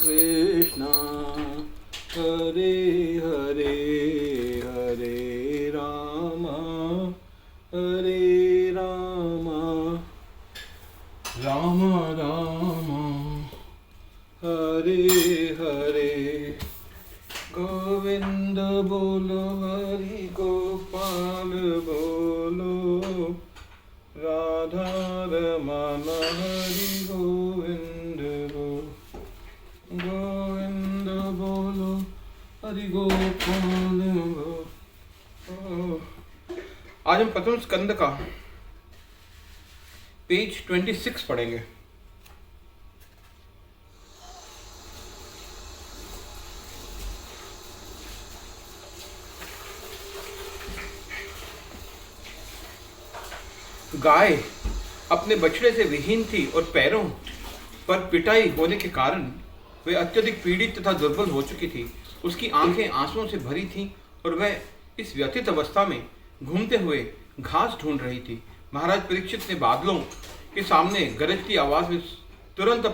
कृष्णा हरे हरे हरे राम राम राम हरे हरे। गोविंद बोलो हरि गोपाल बोलो, राधा रमन हरि गोविंद गोविंद बोलो हरि गोपाल बोलो। आज हम प्रथम स्कंद का पेज 26 पढ़ेंगे। गाय अपने बछड़े से विहीन थी और पैरों पर पिटाई होने के कारण वह अत्यधिक पीड़ित तथा दुर्बल हो चुकी थी। उसकी आंखें आंसुओं से भरी थीं और वह इस व्यथित अवस्था में घूमते हुए घास ढूंढ रही थी। महाराज परीक्षित ने बादलों के सामने गरजती आवाज में तुरंत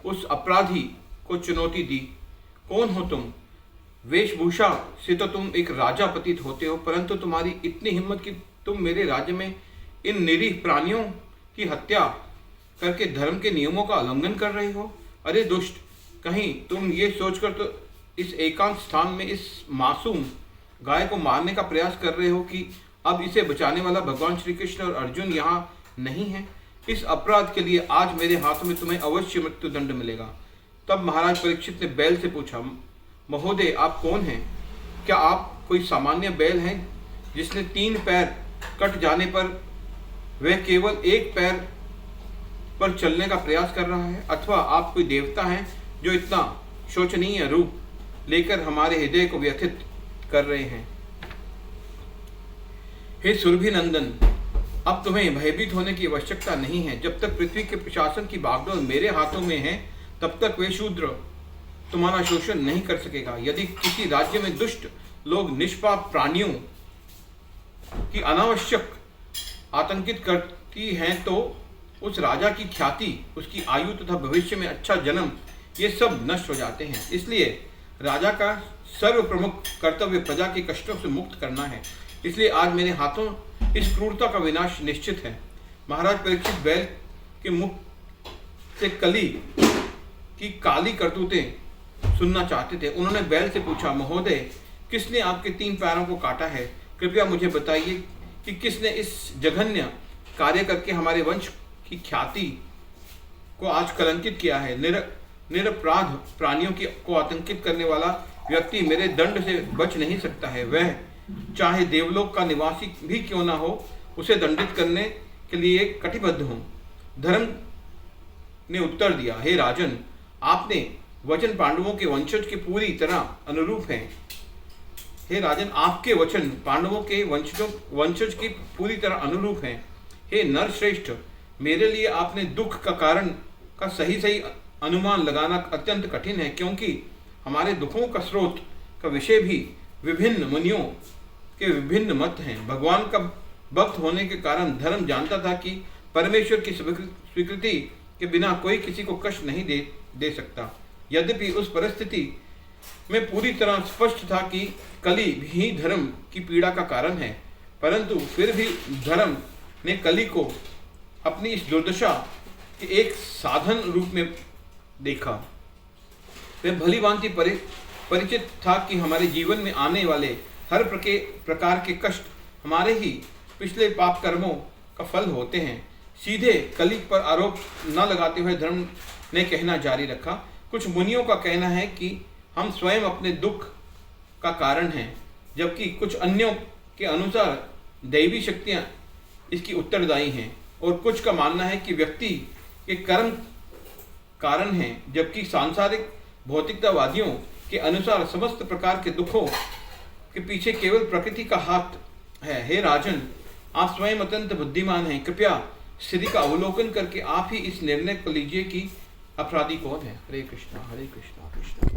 उस अपराधी को चुनौती दी। कौन हो तुम? वेशभूषा से तो तुम एक राजा प्रतीत होते हो, परंतु तुम्हारी इतनी हिम्मत कि तुम मेरे राज्य में इन निरीह प्राणियों की हत्या करके धर्म के नियमों का उल्लंघन कर रहे हो। अरे दुष्ट, कहीं तुम ये सोचकर तो इस एकांत स्थान में इस मासूम गाय को मारने का प्रयास कर रहे हो कि अब इसे बचाने वाला भगवान श्री कृष्ण और अर्जुन यहाँ नहीं है। इस अपराध के लिए आज मेरे हाथों में तुम्हें अवश्य मृत्युदंड मिलेगा। तब महाराज परीक्षित ने बैल से पूछा, महोदय आप कौन हैं? क्या आप कोई सामान्य बैल हैं जिसने 3 पैर कट जाने पर वह केवल 1 पैर पर चलने का प्रयास कर रहा है, अथवा आप कोई देवता हैं जो इतना शोचनीय रूप लेकर हमारे हृदय को व्यथित कर रहे हैं? हे सुरभि नंदन, अब तुम्हें भयभीत होने की आवश्यकता नहीं है। जब तक पृथ्वी के प्रशासन की बागडोर मेरे हाथों में है, तब तक वे शूद्र तुम्हारा शोषण नहीं कर सकेगा। यदि किसी राज्य में दुष्ट लोग निष्पाप प्राणियों की अनावश्यक आतंकित करती हैं तो उस राजा की ख्याति, उसकी आयु तथा भविष्य में अच्छा जन्म, ये सब नष्ट हो जाते हैं। इसलिए राजा का सर्व प्रमुख कर्तव्य प्रजा के कष्टों से मुक्त करना है। इसलिए आज मेरे हाथों इस क्रूरता का विनाश निश्चित है। महाराज परीक्षित बैल के मुख से कली की काली करतूतें सुनना चाहते थे। उन्होंने बैल से पूछा, महोदय किसने आपके 3 पैरों को काटा है? कृपया मुझे बताइए कि किसने इस जघन्य कार्य करके हमारे वंश की ख्याति को आज कलंकित किया है। निरपराध प्राणियों को आतंकित करने वाला व्यक्ति मेरे दंड से बच नहीं सकता है। वह चाहे देवलोक का निवासी भी क्यों ना हो, उसे दंडित करने के लिए कटिबद्ध हूँ। धर्म ने उत्तर दिया, हे राजन, आपने वचन पांडवों के वंशज के पूरी तरह अनुरूप हैं। हे राजन, आपके वचन पांडवों के वंशज की पूरी तरह अनुरूप हैं। हे नरश्रेष्ठ, मेरे लिए आपने दुख का कारण का सही अनुमान लगाना अत्यंत कठिन है, क्योंकि हमारे दुखों का स्रोत का विषय भी विभिन्न मुनियों के विभिन्न मत हैं। भगवान का भक्त होने के कारण धर्म जानता था कि परमेश्वर की स्वीकृति के बिना कोई किसी को कष्ट नहीं दे सकता। यद्यपि उस परिस्थिति में पूरी तरह स्पष्ट था कि कली ही धर्म की पीड़ा का कारण है, परंतु फिर भी धर्म ने कली को अपनी इस दुर्दशा के एक साधन रूप में देखा। वह भली भांति परिचित था कि हमारे जीवन में आने वाले हर प्रकार के कष्ट हमारे ही पिछले पाप कर्मों का फल होते हैं। सीधे कली पर आरोप न लगाते हुए धर्म ने कहना जारी रखा, कुछ मुनियों का कहना है कि हम स्वयं अपने दुख का कारण हैं, जबकि कुछ अन्यों के अनुसार दैवी शक्तियां इसकी उत्तरदायी हैं, और कुछ का मानना है कि व्यक्ति के कर्म कारण हैं, जबकि सांसारिक भौतिकतावादियों के अनुसार समस्त प्रकार के दुखों के पीछे केवल प्रकृति का हाथ है। हे राजन, आप स्वयं अत्यंत बुद्धिमान हैं। कृपया स्थिति का अवलोकन करके आप ही इस निर्णय को लीजिए कि अपराधी कौन है। हरे कृष्णा कृष्णा।